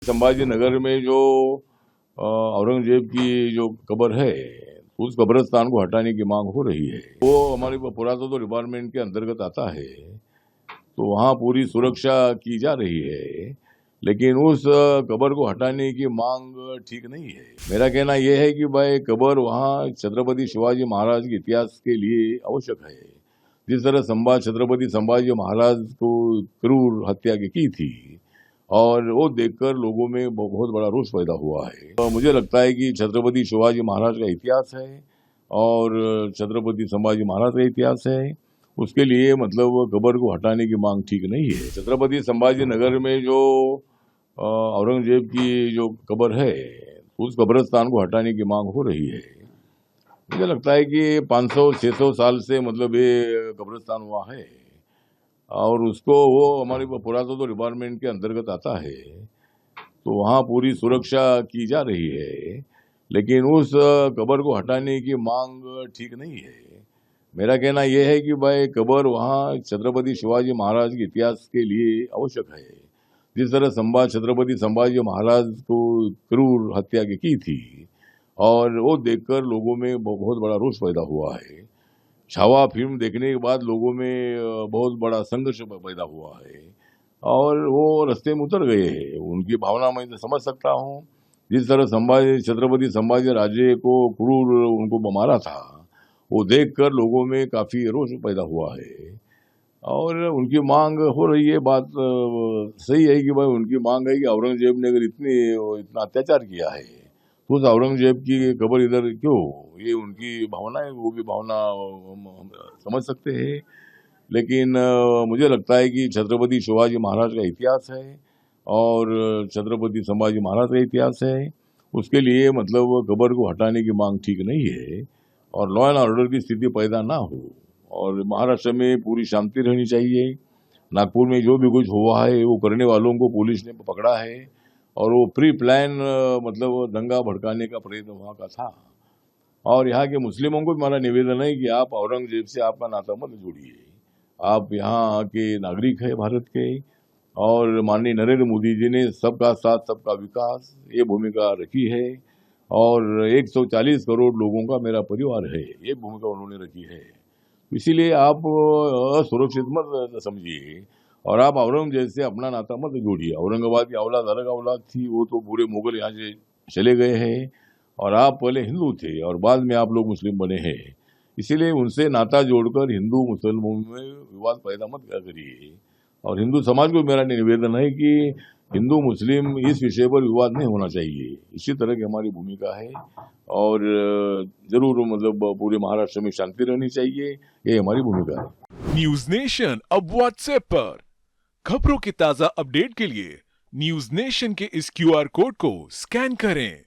संभाजी नगर में जो औरंगजेब की जो कब्र है, उस कब्रिस्तान को हटाने की मांग हो रही है। वो हमारे पुरातत्व डिपार्टमेंट के अंतर्गत आता है, तो वहाँ पूरी सुरक्षा की जा रही है, लेकिन उस कब्र को हटाने की मांग ठीक नहीं है। मेरा कहना यह है कि भाई कब्र वहाँ छत्रपति शिवाजी महाराज के इतिहास के लिए आवश्यक है। जिस तरह छत्रपति संभाजी महाराज को क्रूर हत्या की थी, और वो देखकर लोगों में बहुत बड़ा रोष पैदा हुआ है। तो मुझे लगता है कि छत्रपति शिवाजी महाराज का इतिहास है और छत्रपति संभाजी महाराज का इतिहास है, उसके लिए मतलब कब्र को हटाने की मांग ठीक नहीं है। छत्रपति संभाजी नगर में जो औरंगजेब की जो कब्र है, उस कब्रिस्तान को हटाने की मांग हो रही है। मुझे लगता है कि 500-600 साल से मतलब ये कब्रिस्तान हुआ है, और उसको वो हमारे पुरातत्व डिपार्टमेंट के अंतर्गत आता है, तो वहाँ पूरी सुरक्षा की जा रही है, लेकिन उस कब्र को हटाने की मांग ठीक नहीं है। मेरा कहना यह है कि भाई कब्र वहाँ छत्रपति शिवाजी महाराज के इतिहास के लिए आवश्यक है। जिस तरह छत्रपति संभाजी महाराज को क्रूर हत्या की थी, और वो देखकर लोगों में बहुत बड़ा रोष पैदा हुआ है। छावा फिल्म देखने के बाद लोगों में बहुत बड़ा संघर्ष पैदा हुआ है, और वो रास्ते में उतर गए हैं। उनकी भावना मैं तो समझ सकता हूँ। जिस तरह छत्रपति संभाजी राजे को क्रूर उनको मारा था, वो देखकर लोगों में काफी रोष पैदा हुआ है, और उनकी मांग हो रही है। बात सही है कि भाई उनकी मांग है कि औरंगजेब ने अगर इतना अत्याचार किया है, तो उस औरंगजेब की कब्र इधर क्यों? ये उनकी भावना है, वो भी भावना हम समझ सकते हैं। लेकिन मुझे लगता है कि छत्रपति शिवाजी महाराज का इतिहास है और छत्रपति संभाजी महाराज का इतिहास है, उसके लिए मतलब कब्र को हटाने की मांग ठीक नहीं है, और लॉ एंड ऑर्डर की स्थिति पैदा ना हो, और महाराष्ट्र में पूरी शांति रहनी चाहिए। नागपुर में जो भी कुछ हुआ है, वो करने वालों को पुलिस ने पकड़ा है, और वो प्री प्लान मतलब दंगा भड़काने का प्रयत्न वहाँ का था। और यहाँ के मुस्लिमों को भी हमारा निवेदन है कि आप औरंगजेब से आपका नाता मत जोड़िए। आप यहाँ के नागरिक है भारत के, और माननीय नरेंद्र मोदी जी ने सबका साथ सबका विकास ये भूमिका रखी है, और 140 करोड़ लोगों का मेरा परिवार है, ये भूमिका उन्होंने रखी है। इसीलिए आप असुरक्षित मत समझिए, और आप औरंगजेब से अपना नाता मत जोड़िए। औरंगाबाद की औलाद अलग औलाद थी, वो तो पूरे मुगल यहाँ से चले गए हैं, और आप पहले हिंदू थे और बाद में आप लोग मुस्लिम बने हैं। इसीलिए उनसे नाता जोड़कर हिंदू मुसलमानों में विवाद पैदा मत करिए। और हिंदू समाज को मेरा निवेदन है कि हिंदू मुस्लिम इस विषय पर विवाद नहीं होना चाहिए। इसी तरह की हमारी भूमिका है, और जरूर मतलब पूरे महाराष्ट्र में शांति रहनी चाहिए, ये हमारी भूमिका है। न्यूज नेशन अब व्हाट्सएप पर खबरों के ताजा अपडेट के लिए न्यूज नेशन के इस क्यूआर कोड को स्कैन करें।